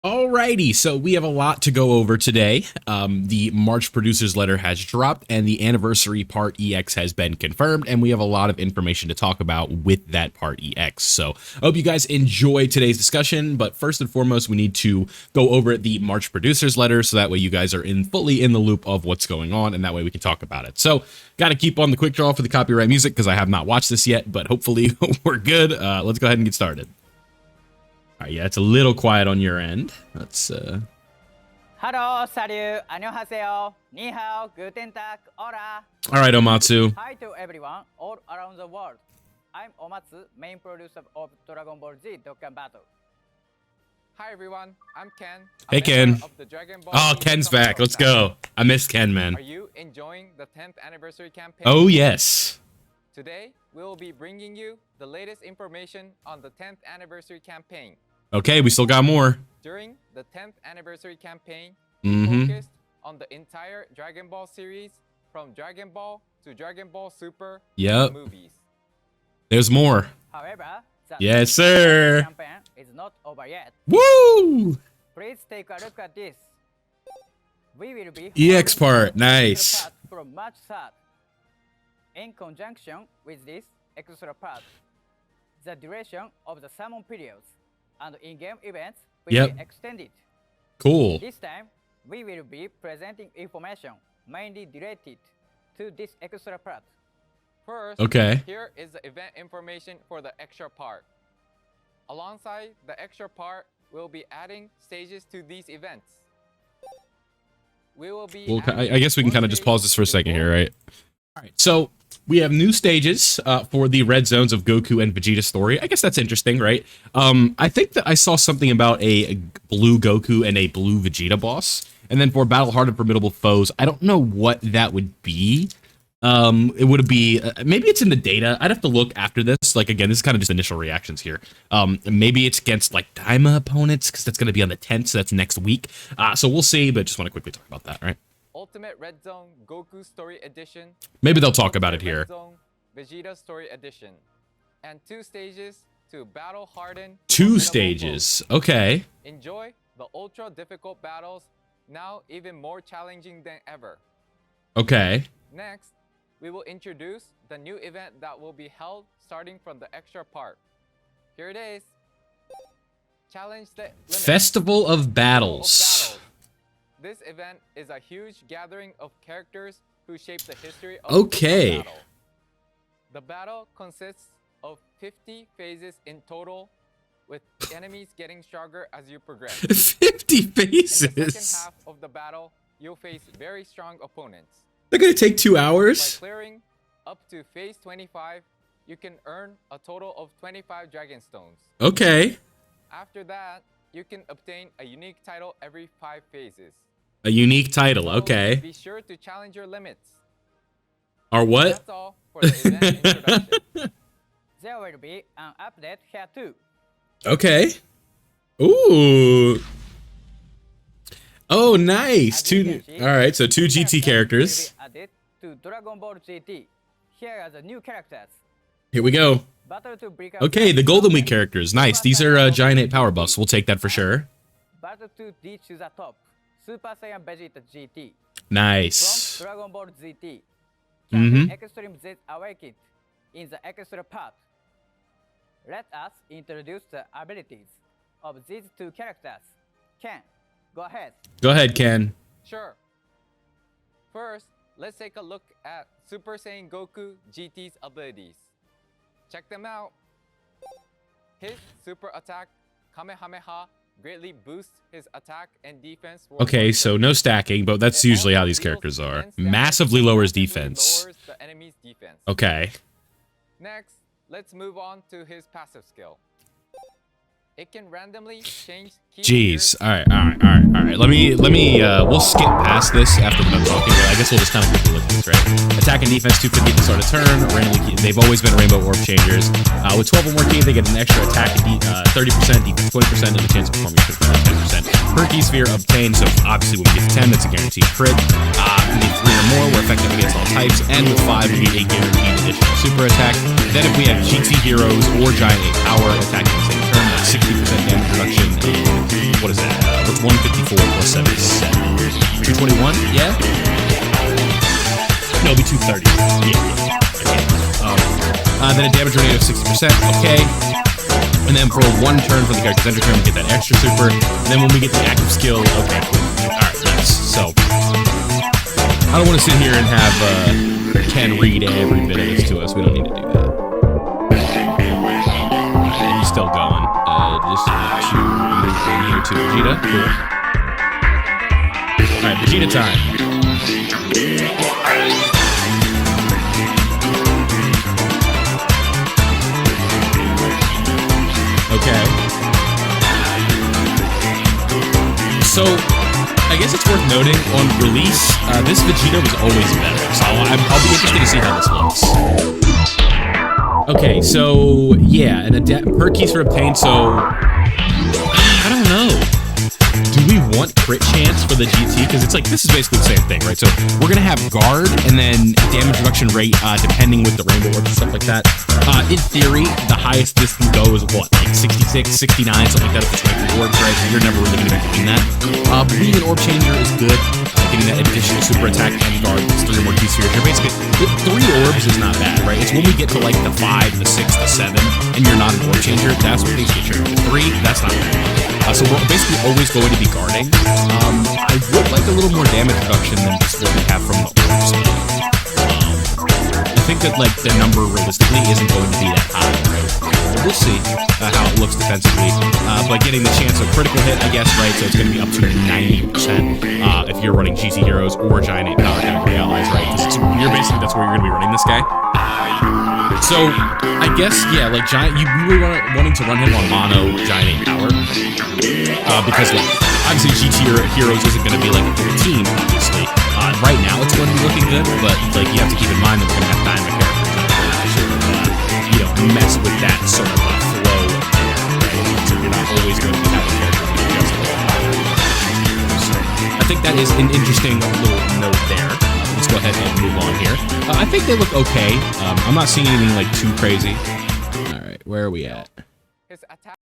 Alrighty, so we have a lot to go over today. The March producer's letter has dropped and the anniversary part EX has been confirmed, and we have a lot of information to talk about with that part EX. So I hope you guys enjoy today's discussion, but first and foremost, we need to go over the March producer's letter so that way you guys are fully in the loop of what's going on, and that way we can talk about it. So got to keep on the quick draw for the copyright music because I have not watched this yet, but hopefully we're good. Let's go ahead and get started. All right, yeah, it's a little quiet on your end. Let's Hello, salut, annyeonghaseyo, ni hao, guten tag, hola. All right, Omatsu. Hi to everyone all around the world. I'm Omatsu, main producer of Dragon Ball Z Dokkan Battle. Hi everyone, I'm Ken. Hey Ken. Of the Dragon Ball Oh, Z Ken's Dokkan back. Battle. Let's go. I missed Ken, man. Are you enjoying the 10th anniversary campaign? Oh, yes. Today, we will be bringing you the latest information on the 10th anniversary campaign. Okay, we still got more. During the 10th anniversary campaign, Mm-hmm. we focused on the entire Dragon Ball series from Dragon Ball to Dragon Ball Super Yep. movies. There's more. However, the Yes, sir. campaign is not over yet. Woo! Please take a look at this. We will be EX holding part, the nice. extra part from March 3rd. In conjunction with this extra part, the duration of the summon periods and in-game events will Yep. be extended. Cool. This time, we will be presenting information mainly related to this extra part. First, Okay. here is the event information for the extra part. Alongside the extra part, we'll be adding stages to these events. We will be Well, adding I guess we can more kind of just pause this for a stages second to here, right? All right. So we have new stages for the red zones of Goku and Vegeta story. I guess that's interesting, right? I think that I saw something about a blue Goku and a blue Vegeta boss. And then for battle hard and formidable foes, I don't know what that would be. It would be maybe it's in the data. I'd have to look after this. Like, again, this is kind of just initial reactions here. Maybe it's against like Daima opponents because that's going to be on the 10th, so that's next week. So we'll see, but just want to quickly talk about that, right? Ultimate Red Zone Goku Story Edition. Maybe they'll talk about it here. Red Zone Vegeta Story Edition. And 2 stages to battle harden. 2 formidable stages. Okay. foes. Enjoy the ultra difficult battles, now even more challenging than ever. Okay. Next, we will introduce the new event that will be held starting from the extra part. Here it is. Challenge the limit. Festival of Battles. This event is a huge gathering of characters who shape the history of Okay. the battle. The battle consists of 50 phases in total, with enemies getting stronger as you progress. 50 In the second faces. half of the battle, you'll face very strong opponents. They're going to take 2 By hours? clearing up to phase 25, you can earn a total of 25 Dragon Stones. Okay. After that, you can obtain a unique title every 5 phases. A unique title. So Okay. be sure to challenge your limits. Or what? That's all for the event introduction. There will be an update here too. Okay. Ooh. Oh, nice. As you 2. can see, All right, so 2 new GT characters. will be added to Dragon Ball GT. Here are the new characters. Here we go. Battle to break out Okay, the Golden Week Super characters. Nice. These are Giant 8 power buffs. We'll take that for sure. Battle to reach to the top. Super Saiyan Vegeta GT. Nice. From Dragon Ball GT. Mhm. Extreme Z Awakened in the extra part. Let us introduce the abilities of these 2 characters. Ken, go ahead. Go ahead, Ken. Sure. First, let's take a look at Super Saiyan Goku GT's abilities. Check them out. His super attack, Kamehameha, greatly boosts his attack and defense. for Okay, 1 so second. no stacking, but that's It usually how also these deals characters are. immense damage Massively and lowers massively defense. lowers the enemy's defense. Okay. Next, let's move on to his passive skill. It can randomly change key Jeez. gears. All right. Let me, we'll skip past this after we're done talking. I guess we'll just kind of quickly look at this, right? Attack and defense 250 at the start of turn. Randomly, they've always been rainbow orb changers. With 12 or more key, they get an extra attack and 30%, defense 20%, and a chance of performing crit for 10%. Per key sphere obtained, so obviously when we get to 10, that's a guaranteed crit. We need 3 or more, we're effective against all types, and with 5, we need a guaranteed additional super attack. Then if we have GT heroes or Giant 8 power attacking the same turn, that's 60% damage reduction. What is that? 221. Yeah. No, it'll be 230. Yeah. Then a damage rate of 60%. Okay. And then for one turn for the character's enter turn, we get that extra super. And then when we get the active skill, okay, cool. All right, nice. So I don't want to sit here and have Ken read every bit of this to us. We don't need to do that. Right, he's still going. Just to move to Vegeta. Cool. All right, Vegeta time. Okay. So, I guess it's worth noting on release, this Vegeta was always better. So I'll be interested to see how this looks. Okay, so yeah, an per keys for obtained. So I don't know. Do we want crit chance for the GT? Because it's like, this is basically the same thing, right? So we're gonna have guard and then damage reduction rate depending with the rainbow orbs and stuff like that. In theory, the highest this can go is what, like 66, 69, something like that if it's rainbow orbs, right? So you're never really gonna be doing that. Being an orb changer is good. Getting that additional super attack and guard, it's 3 more keys here. You're basically, 3 orbs is not bad, right? It's when we get to like the 5, the 6, the 7, and you're not an orb changer, that's what things get tricky. The 3, that's not bad. So we're basically always going to be guarding. I would like a little more damage reduction than just what we have from the orbs. I think that like the number realistically isn't going to be that high, right? But we'll see how it looks defensively. But getting the chance of critical hit, I guess, right? So it's going to be up to 90% if you're running GT heroes or Giant 8 power category allies, right? Because you're basically, that's where you're going to be running this guy. So I guess, yeah, like Giant, you really wanting to run him on mono Giant 8 power. Because like, obviously GT heroes isn't going to be like a full team, obviously. Right now it's going to be looking good, but like you have to keep in mind that we're going to have Daima characters to sort of, mess with that sort of flow, right? So you're not always going to be having characters that just so I think that is an interesting little note there. Let's go ahead and move on here. I think they look okay. I'm not seeing anything like too crazy. All right, where are we at? His attack.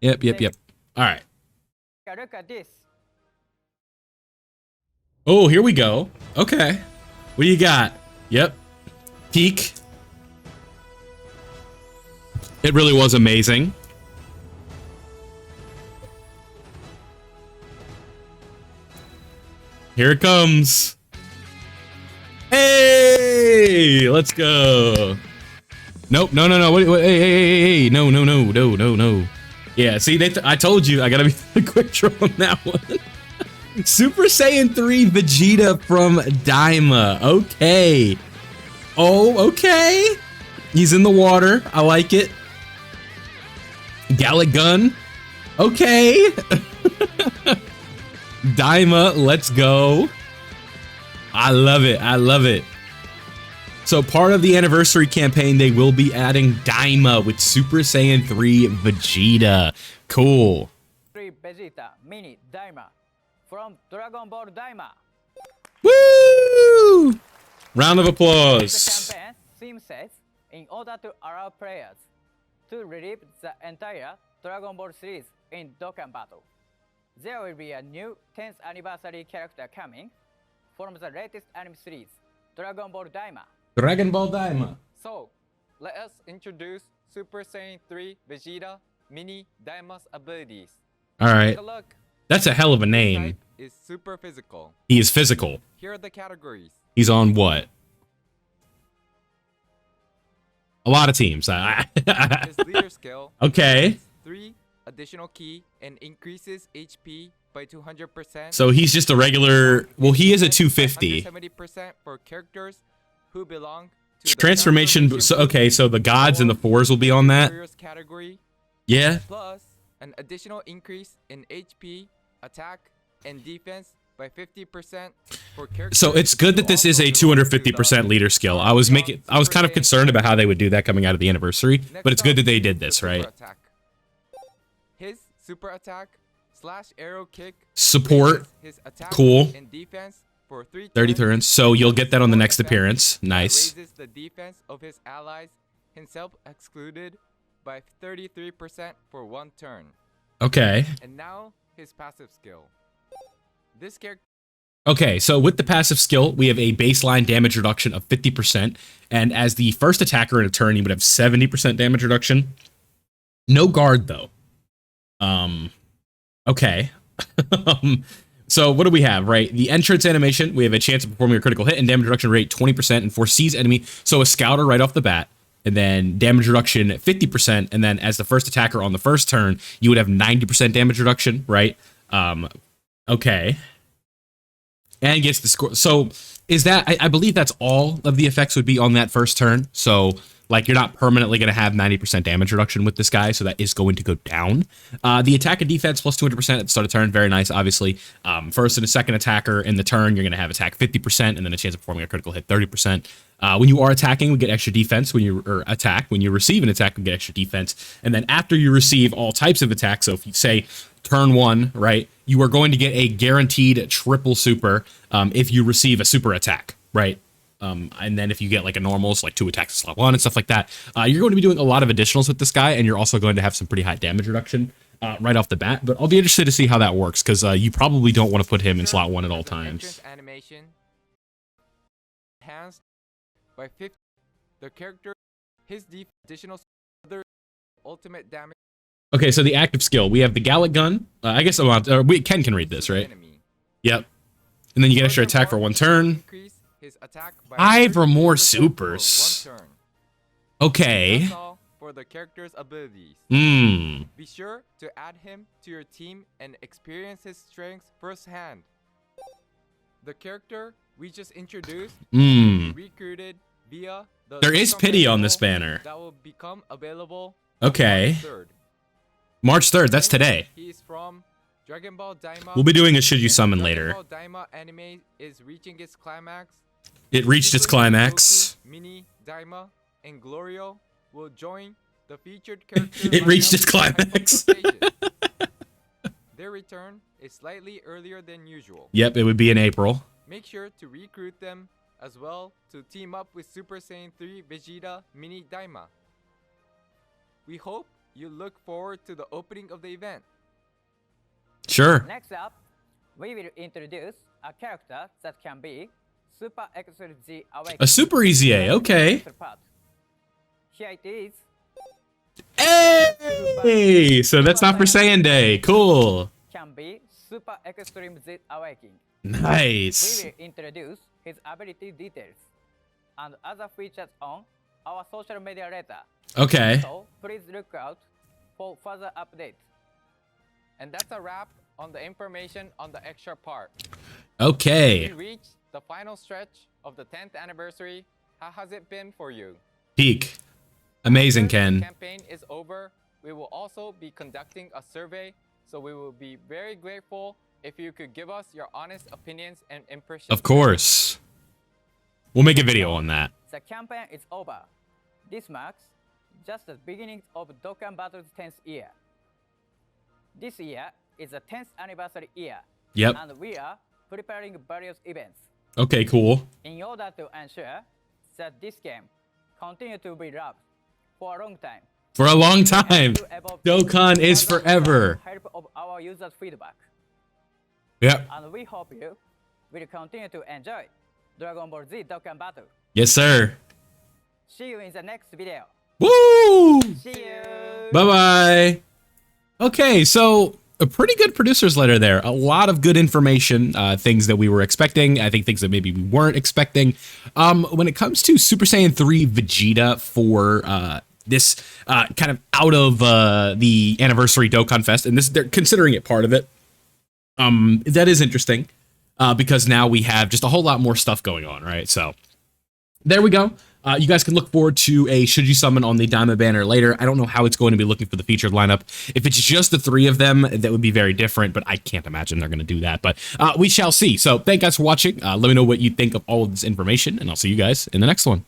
Yep. All right. Look at this. Oh, here we go. Okay. What do you got? Yep. Peak. It really was amazing. Here it comes. Hey, let's go. Nope. No. Wait, hey. No. Yeah, see, I told you I gotta be quick draw on that one. Super Saiyan 3 Vegeta from Daima. Okay. Oh, okay. He's in the water. I like it. Gallic Gun. Okay. Daima, let's go. I love it. So part of the anniversary campaign, they will be adding Daima with Super Saiyan 3 Vegeta. Cool. 3 Vegeta Mini Daima from Dragon Ball Daima. Woo! Round of The applause. campaign theme says, in order to allow players to relive the entire Dragon Ball series in Dokkan battle, there will be a new 10th anniversary character coming from the latest anime series, Dragon Ball Daima. Dragon Ball Daima. So, let us introduce Super Saiyan 3 Vegeta Mini Daima's abilities. All right. Take a look. That's a hell of a Type name. is super physical. He is physical. Here are the categories. He's on what? A lot of teams. His leader skill. Okay. 3 additional key and increases HP by 200%. So he's just a regular. Well, he is a 250. 70% for characters who belong to the Transformation. So, okay, so the gods and the fours will be on that. Warriors category. Yeah. Plus an additional increase in HP, attack, and defense by 50% for characters. So it's good that this is a 250% leader skill. I was kind of concerned about how they would do that coming out of the anniversary, but it's good that they did this, right? Attack. His super attack / arrow kick Support. his attack Cool. and defense for 30 turns. So you'll get that on the next appearance. Nice. Raises the defense of his allies, himself excluded, by 33% for 1 turn. Okay. And now his passive skill. This character Okay, so with the passive skill, we have a baseline damage reduction of 50%. And as the first attacker in a turn, you would have 70% damage reduction. No guard, though. Okay. So what do we have, right? The entrance animation, we have a chance of performing a critical hit and damage reduction rate 20% and foresees enemy. So a scouter right off the bat, and then damage reduction 50%. And then as the first attacker on the first turn, you would have 90% damage reduction, right? Okay. And gets the score. So is that, I believe that's all of the effects would be on that first turn. So like you're not permanently going to have 90% damage reduction with this guy. So that is going to go down. The attack and defense plus 200% at the start of turn. Very nice, obviously. First and a second attacker in the turn, you're going to have attack 50% and then a chance of performing a critical hit 30%. When you are attacking, we get extra defense. When you attack, when you receive an attack, we get extra defense. And then after you receive all types of attacks, so if you say turn 1, right, you are going to get a guaranteed triple super if you receive a super attack, right? And then if you get like a normal, so like 2 attacks slot 1 and stuff like that, you're going to be doing a lot of additionals with this guy, and you're also going to have some pretty high damage reduction right off the bat. But I'll be interested to see how that works, because you probably don't want to put him in slot 1 at all times. Animation enhanced by 50. The character, his additional other ultimate damage. Okay, so the active skill, we have the Gallic Gun. I guess Ken can read this, right? Yep. And then you get extra attack for 1 turn. 5 or more supers. Okay. That's all for the character's abilities. Be sure to add him to your team and experience his strengths firsthand. The character we just introduced recruited via the There is pity on this banner. That will become available. Okay. March 3rd, that's today. He's from Dragon Ball Daima. We'll be doing a Should You Summon later. Dragon Ball Daima anime is reaching its climax. It reached its climax. Goku, Mini Daima and Glorio will join the featured characters. It reached its climax. Their return is slightly earlier than usual. Yep, it would be in April. Make sure to recruit them as well to team up with Super Saiyan 3 Vegeta Mini Daima. We hope you look forward to the opening of the event. Sure. Next up, we will introduce a character that can be Super XZ Awakening. A Super EZA, okay. Here it is. Hey! So that's not for Saiyan Day. Cool. Can be Super Extreme Z Awakening. Nice. We will introduce his ability details and other features on our social media later. Okay. So please look out for further updates. And that's a wrap on the information on the extra part. Okay. We reached the final stretch of the 10th anniversary. How has it been for you? Peak. Amazing, Ken. The campaign is over. We will also be conducting a survey, so we will be very grateful if you could give us your honest opinions and impressions. Of course. We'll make a video on that. The campaign is over. This marks just the beginning of Dokkan Battle's 10th year. This year is the 10th anniversary year. Yep. And we are preparing various events. Okay, cool. In order to ensure that this game continue to be loved for a long time. For a long time. Dokkan is forever. Help of our users' feedback. Yep. And we hope you will continue to enjoy Dragon Ball Z Dokkan Battle. Yes, sir. See you in the next video. Woo! See you. Bye-bye. Okay, so a pretty good producer's letter there. A lot of good information, things that we were expecting. I think things that maybe we weren't expecting. When it comes to Super Saiyan 3 Vegeta for this kind of out of the anniversary Dokkan Fest, and this they're considering it part of it. That is interesting because now we have just a whole lot more stuff going on, right? So there we go. You guys can look forward to a Should You Summon on the Daima banner later. I don't know how it's going to be looking for the featured lineup. If it's just the 3 of them, that would be very different, but I can't imagine they're going to do that. But we shall see. So thank you guys for watching. Let me know what you think of all of this information, and I'll see you guys in the next one.